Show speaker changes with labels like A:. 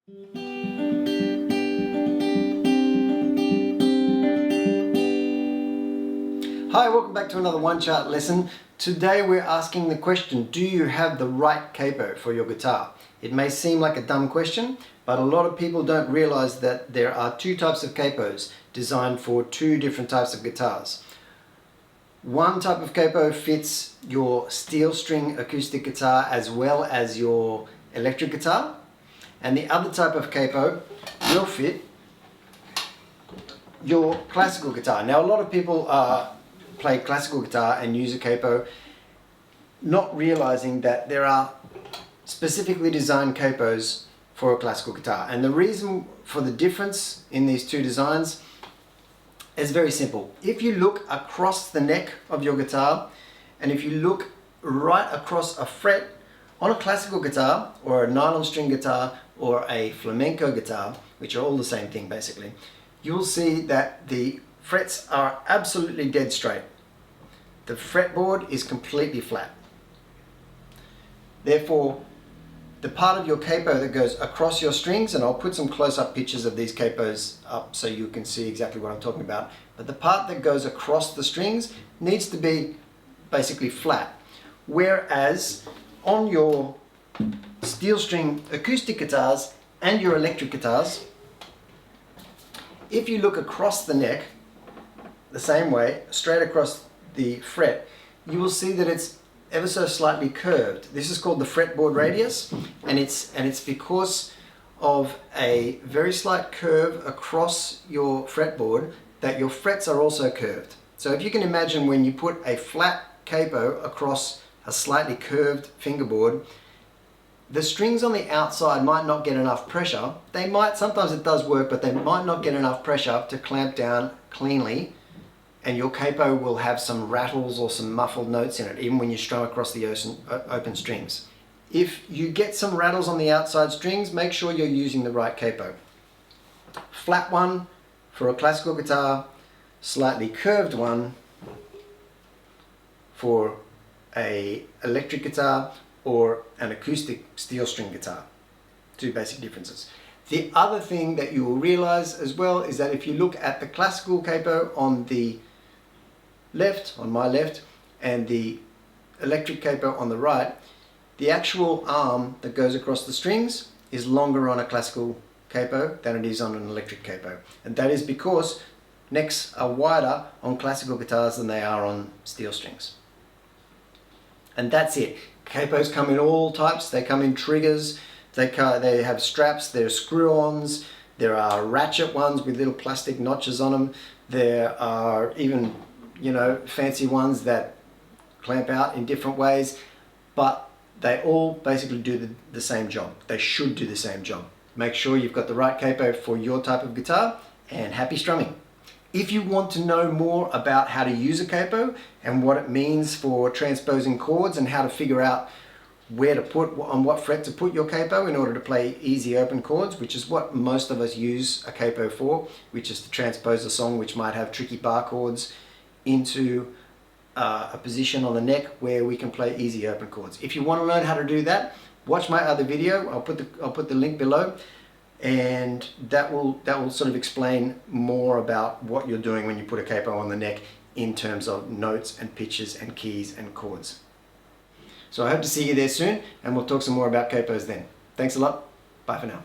A: Hi, welcome back to another one chart lesson. Today we're asking the question, do you have the right capo for your guitar? It may seem like a dumb question, but a lot of people don't realize that there are two types of capos designed for two different types of guitars. One type of capo fits your steel string acoustic guitar as well as your electric guitar, and the other type of capo will fit your classical guitar. Now, a lot of people play classical guitar and use a capo, not realizing that there are specifically designed capos for a classical guitar. And the reason for the difference in these two designs is very simple. If you look across the neck of your guitar, and if you look right across a fret on a classical guitar or a nylon string guitar or a flamenco guitar, which are all the same thing basically, you'll see that the frets are absolutely dead straight. The fretboard is completely flat. Therefore, the part of your capo that goes across your strings, and I'll put some close-up pictures of these capos up so you can see exactly what I'm talking about, but the part that goes across the strings needs to be basically flat. Whereas on your steel string acoustic guitars and your electric guitars, if you look across the neck the same way, straight across the fret, you will see that it's ever so slightly curved. This is called the fretboard radius, and it's because of a very slight curve across your fretboard that your frets are also curved. So if you can imagine, when you put a flat capo across a slightly curved fingerboard, the strings on the outside might not get enough pressure. They might, sometimes it does work, but they might not get enough pressure to clamp down cleanly, and your capo will have some rattles or some muffled notes in it, even when you strum across the open strings. If you get some rattles on the outside strings, make sure you're using the right capo. Flat one for a classical guitar, slightly curved one for an electric guitar or an acoustic steel string guitar. Two basic differences. The other thing that you will realize as well is that if you look at the classical capo on the left, on my left, and the electric capo on the right, the actual arm that goes across the strings is longer on a classical capo than it is on an electric capo. And that is because necks are wider on classical guitars than they are on steel strings. And that's it. Capos come in all types. They come in triggers, they have straps, there are screw-ons, there are ratchet ones with little plastic notches on them, there are even, you know, fancy ones that clamp out in different ways, but they all basically do the same job. They should do the same job. Make sure you've got the right capo for your type of guitar, and happy strumming. If you want to know more about how to use a capo and what it means for transposing chords and how to figure out where to put, on what fret to put your capo in order to play easy open chords, which is what most of us use a capo for, which is to transpose a song which might have tricky bar chords into a position on the neck where we can play easy open chords. If you want to learn how to do that, watch my other video. I'll put the link below, and that will sort of explain more about what you're doing when you put a capo on the neck in terms of notes and pitches and keys and chords. So I hope to see you there soon, and we'll talk some more about capos then. Thanks a lot. Bye for now.